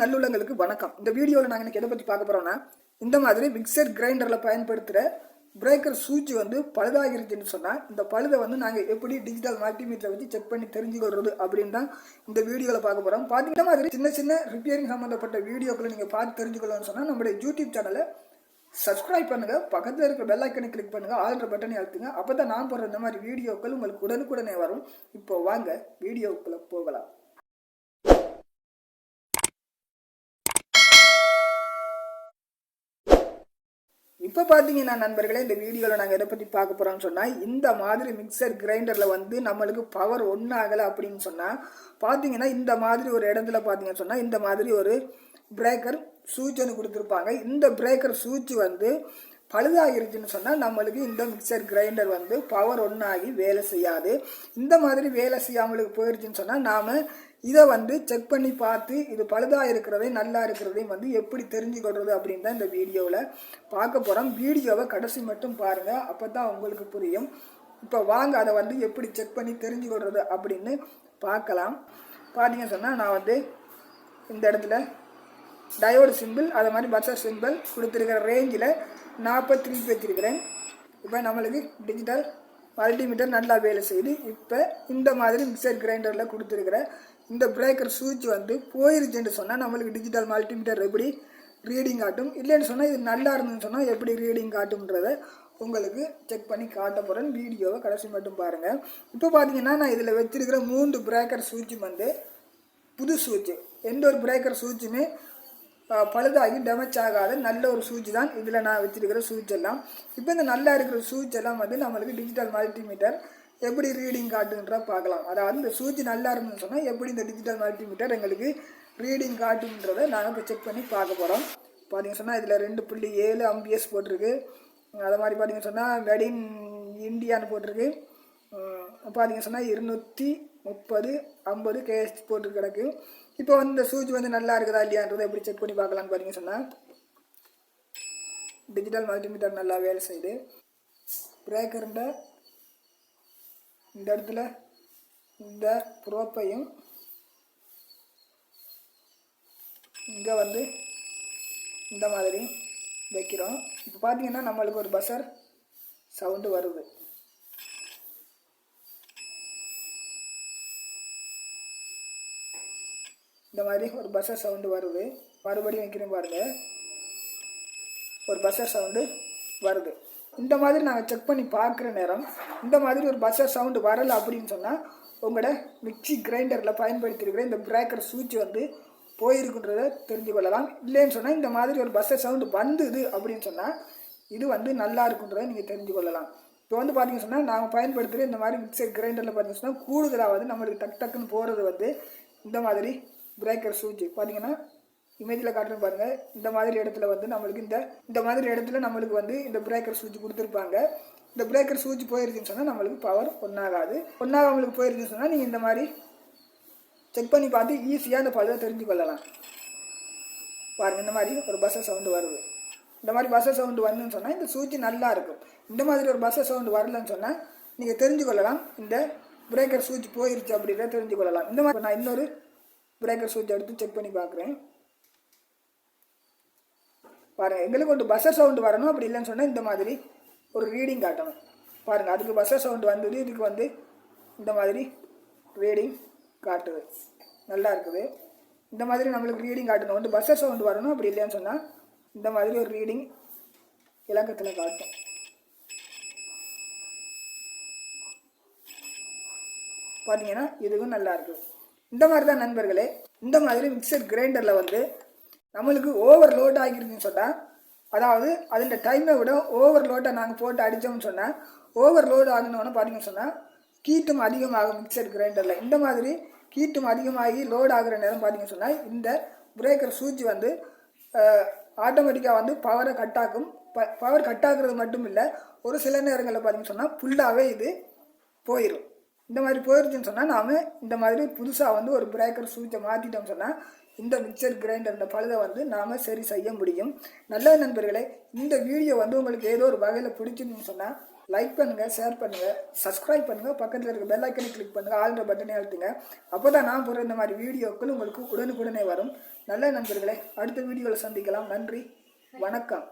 நல்லுள்ளங்களுக்கு வணக்கம். இந்த வீடியோவில் நாங்கள் எதை பற்றி பார்க்க போகிறோம்னா, இந்த மாதிரி மிக்சர் கிரைண்டரில் பயன்படுத்துகிற பிரேக்கர் சுவிட்ச் வந்து பழுதாகிருச்சுன்னு சொன்னால் இந்த பழுதை வந்து நாங்கள் எப்படி டிஜிட்டல் மல்டிமீட்டரை வச்சு செக் பண்ணி தெரிஞ்சுக்கொள்வது அப்படின்னு தான் இந்த வீடியோவில் பார்க்க போகிறோம். இந்த மாதிரி சின்ன சின்ன ரிப்பேரிங் சம்மந்தப்பட்ட வீடியோக்களை நீங்கள் பார்த்து தெரிஞ்சுக்கணும்னு சொன்னால் நம்மளுடைய யூடியூப் சேனலை சப்ஸ்கிரைப் பண்ணுங்கள், பக்கத்தில் இருக்கிற பெல் ஐக்கனை கிளிக் பண்ணுங்கள், ஆல்ற பட்டனை அழுத்துங்க. அப்போ தான் நான் போடுற இந்த மாதிரி வீடியோக்கள் உங்களுக்கு உடனுக்குடனே வரும். இப்போ வாங்க வீடியோக்குள்ளே போகலாம். இப்போ பார்த்தீங்கன்னா நண்பர்களே, இந்த வீடியோவில் நாங்கள் எதை பற்றி பார்க்க போகிறோம்னு சொன்னால், இந்த மாதிரி மிக்சர் கிரைண்டரில் வந்து நம்மளுக்கு பவர் ஒன்றாகலை அப்படின்னு சொன்னால் பார்த்தீங்கன்னா இந்த மாதிரி ஒரு இடத்துல பார்த்தீங்கன்னு சொன்னால் இந்த மாதிரி ஒரு பிரேக்கர் சுவிட்ச் ஒன்று கொடுத்துருப்பாங்க. இந்த பிரேக்கர் சுவிட்ச் வந்து பழுதாகிருச்சுன்னு சொன்னால் நம்மளுக்கு இந்த மிக்சர் கிரைண்டர் வந்து பவர் ஒன்றாகி வேலை செய்யாது. இந்த மாதிரி வேலை செய்யாமலுக்கு போயிருச்சுன்னு சொன்னால் நாம் இதை வந்து செக் பண்ணி பார்த்து இது பழுதாக இருக்கிறதையும் நல்லா இருக்கிறதையும் வந்து எப்படி தெரிஞ்சுக்கொள்வது அப்படின்னு தான் இந்த வீடியோவில் பார்க்க போகிறோம். வீடியோவை கடைசி மட்டும் பாருங்கள், அப்போ தான் உங்களுக்கு புரியும். இப்போ வாங்க அதை வந்து எப்படி செக் பண்ணி தெரிஞ்சுக்கொள்வது அப்படின்னு பார்க்கலாம். பார்த்தீங்கன்னு சொன்னால் நான் வந்து இந்த இடத்துல டயோடு சிம்பிள் அதை மாதிரி பஸ்ஸர் சிம்பிள் கொடுத்துருக்கிற ரேஞ்சில் 43 வச்சுருக்கிறேன். இப்போ நம்மளுக்கு டிஜிட்டல் மல்டிமீட்டர் நல்லா வேலை செய்யுது. இப்போ இந்த மாதிரி மிக்சர் கிரைண்டரில் கொடுத்துருக்கிற இந்த பிரேக்கர் சுவிட்ச் வந்து போயிருச்சுன்னு சொன்னால் நம்மளுக்கு டிஜிட்டல் மல்டிமீட்டர் எப்படி ரீடிங் காட்டும், இல்லைன்னு சொன்னால் இது நல்லா இருந்துன்னு சொன்னால் எப்படி ரீடிங் காட்டும்ன்றதை உங்களுக்கு செக் பண்ணி காட்ட போகிறேன். வீடியோவை கடைசி மட்டும் பாருங்கள். இப்போ பார்த்தீங்கன்னா நான் இதில் வச்சுருக்கிற 3 பிரேக்கர் சுவிட்சும் வந்து புது சுவிட்சு. எந்த ஒரு பிரேக்கர் சுவிட்சுமே பழுதாகி டேமேஜ் ஆகாத நல்ல ஒரு சுவிட்ச் தான் இதில் நான் வச்சுருக்கிற சுவிட்ச் எல்லாம். இப்போ இந்த நல்லா இருக்கிற சுவிட்ச் எல்லாம் வந்து நம்மளுக்கு டிஜிட்டல் மல்டிமீட்டர் எப்படி ரீடிங் காட்டுன்ற பார்க்கலாம். அதாவது இந்த சுவிட்ச் நல்லா இருந்துன்னு சொன்னால் எப்படி இந்த டிஜிட்டல் மல்டிமீட்டர் எங்களுக்கு ரீடிங் காட்டுன்றதை நாங்கள் இப்போ செக் பண்ணி பார்க்க போகிறோம். பார்த்தீங்கன்னு சொன்னால் இதில் 2.7 அம்பிஎஸ் போட்டிருக்கு. அதை மாதிரி பார்த்தீங்கன்னு சொன்னால் மேட் இன் இந்தியான்னு போட்டிருக்கு. பார்த்தீங்கன்னு சொன்னால் 230/50 கேஎஸ் போட்டு கிடக்கு. இப்போ வந்து இந்த சுவிட்ச் வந்து நல்லா இருக்குதா இல்லையான்றதை எப்படி செக் பண்ணி பார்க்கலான்னு பார்த்தீங்கன்னு சொன்னால் டிஜிட்டல் மல்டிமீட்டர் நல்லா வேலை செய்யுது. பிரேக்கர்ன்ற இந்த இடத்துல இந்த ப்ரோப்பையும் இங்கே வந்து இந்த மாதிரி வைக்கிறோம். இப்போ பார்த்தீங்கன்னா நம்மளுக்கு ஒரு பஸ்ஸர் சவுண்டு வருது. இந்த மாதிரி ஒரு பஸ்ஸர் சவுண்டு வருது. மறுபடியும் வைக்கிறேன் பாருங்கள், ஒரு பஸ்ஸர் சவுண்டு வருது. இந்த மாதிரி நாங்கள் செக் பண்ணி பார்க்குற நேரம் இந்த மாதிரி ஒரு பஸ்ஸர் சவுண்டு வரலை அப்படின்னு சொன்னால் உங்களோட மிக்சி கிரைண்டரில் பயன்படுத்தியிருக்கிற இந்த பிரேக்கர் சுவிட்ச் வந்து போயிருக்குன்றதை தெரிஞ்சு கொள்ளலாம். இல்லைன்னு சொன்னால் இந்த மாதிரி ஒரு பஸ்ஸர் சவுண்டு வந்தது அப்படின்னு சொன்னால் இது வந்து நல்லா இருக்குன்றதை நீங்கள் தெரிஞ்சு கொள்ளலாம். இப்போ வந்து பார்த்தீங்கன்னு சொன்னால் நாங்கள் பயன்படுத்துகிற இந்த மாதிரி மிக்சர் கிரைண்டரில் பார்த்தீங்கன்னு சொன்னால் கூடுதலாவது நம்மளுக்கு டக்குன்னு போகிறது வந்து இந்த மாதிரி பிரேக்கர் சுவிட்ச். பார்த்தீங்கன்னா இமேஜில் காட்டுன்னு பாருங்கள், இந்த மாதிரி இடத்துல வந்து நம்மளுக்கு இந்த மாதிரி இடத்துல நம்மளுக்கு வந்து இந்த பிரேக்கர் சுவிட்ச் கொடுத்துருப்பாங்க. இந்த பிரேக்கர் சுவிட்ச் போயிருச்சுன்னு சொன்னால் நம்மளுக்கு பவர் ஒன்றாகாது. ஒன்றாகாமலுக்கு போயிருச்சுன்னு சொன்னால் நீங்கள் இந்த மாதிரி செக் பண்ணி பார்த்து ஈஸியாக அந்த பழுதை தெரிஞ்சு கொள்ளலாம். பாருங்கள், இந்த மாதிரி ஒரு பஸ்ஸர் சவுண்டு வருது. இந்த மாதிரி பஸ்ஸர் சவுண்டு வந்துன்னு சொன்னால் இந்த சுவிட்ச் நல்லா இருக்கும். இந்த மாதிரி ஒரு பஸ்ஸர் சவுண்டு வரலன்னு சொன்னால் நீங்கள் தெரிஞ்சு கொள்ளலாம் இந்த பிரேக்கர் சுவிட்ச் போயிருச்சு அப்படின்றத தெரிஞ்சு கொள்ளலாம். இந்த மாதிரி நான் இன்னொரு பிரேக்கர் சுவிட்ச் எடுத்து செக் பண்ணி பார்க்குறேன். பாருங்கள், எங்களுக்கு ஒரு பஸ்ஸர் சவுண்டு வரணும். அப்படி இல்லைன்னு சொன்னால் இந்த மாதிரி ஒரு ரீடிங் காட்டணும். பாருங்கள், அதுக்கு பஸ்ஸர் சவுண்டு வந்தது, இதுக்கு வந்து இந்த மாதிரி ரீடிங் காட்டுது. நல்லா இருக்குது. இந்த மாதிரி நம்மளுக்கு ரீடிங் காட்டணும், வந்து பஸ்ஸர் சவுண்டு வரணும். அப்படி இல்லைன்னு சொன்னால் இந்த மாதிரி ஒரு ரீடிங் இலக்கத்தில் காட்டும். பார்த்தீங்கன்னா இதுவும் நல்லா இருக்குது. இந்த மாதிரி தான் நண்பர்களே, இந்த மாதிரி மிக்சர் கிரைண்டரில் வந்து நம்மளுக்கு ஓவர் லோட் ஆகிருக்குன்னு சொன்னால், அதாவது அதோட டைமை விட ஓவர் லோட்டை நாங்கள் போட்டு அடித்தோம்னு சொன்னால் ஓவர் லோடு ஆகணுன்னு பார்த்தீங்கன்னு சொன்னால் ஹீட்டும் அதிகமாகும் மிக்சர் கிரைண்டரில். இந்த மாதிரி ஹீட்டும் அதிகமாகி லோட் ஆகிற நேரம் பார்த்தீங்கன்னு சொன்னால் இந்த பிரேக்கர் சுவிட்ச் வந்து ஆட்டோமேட்டிக்காக வந்து பவரை கட்டாக்கும். பவர் கட் ஆகுறது மட்டும் இல்லை, ஒரு சில நேரங்களில் பார்த்தீங்கன்னு சொன்னால் ஃபுல்லாகவே இது போயிடும். இந்த மாதிரி போயிருச்சுன்னு சொன்னால் நாம் இந்த மாதிரி புதுசாக வந்து ஒரு பிரேக்கர் சுவிட்சை மாற்றிட்டோம்னு சொன்னால் இந்த மிக்சர் கிரைண்டர் பழுதை வந்து நாம் சரி செய்ய முடியும். நல்ல நண்பர்களே, இந்த வீடியோ வந்து உங்களுக்கு ஏதோ ஒரு வகையில் பிடிச்சிருந்துன்னு சொன்னால் லைக் பண்ணுங்கள், ஷேர் பண்ணுங்கள், சப்ஸ்கிரைப் பண்ணுங்கள், பக்கத்தில் இருக்க பெல் ஐக்கனை கிளிக் பண்ணுங்கள், ஆல்ன்ற பட்டனை அழுத்துங்க. அப்போ தான் நான் போகிற இந்த மாதிரி வீடியோக்கள் உங்களுக்கு உடனுக்குடனே வரும். நல்ல நண்பர்களே, அடுத்த வீடியோவில் சந்திக்கலாம். நன்றி, வணக்கம்.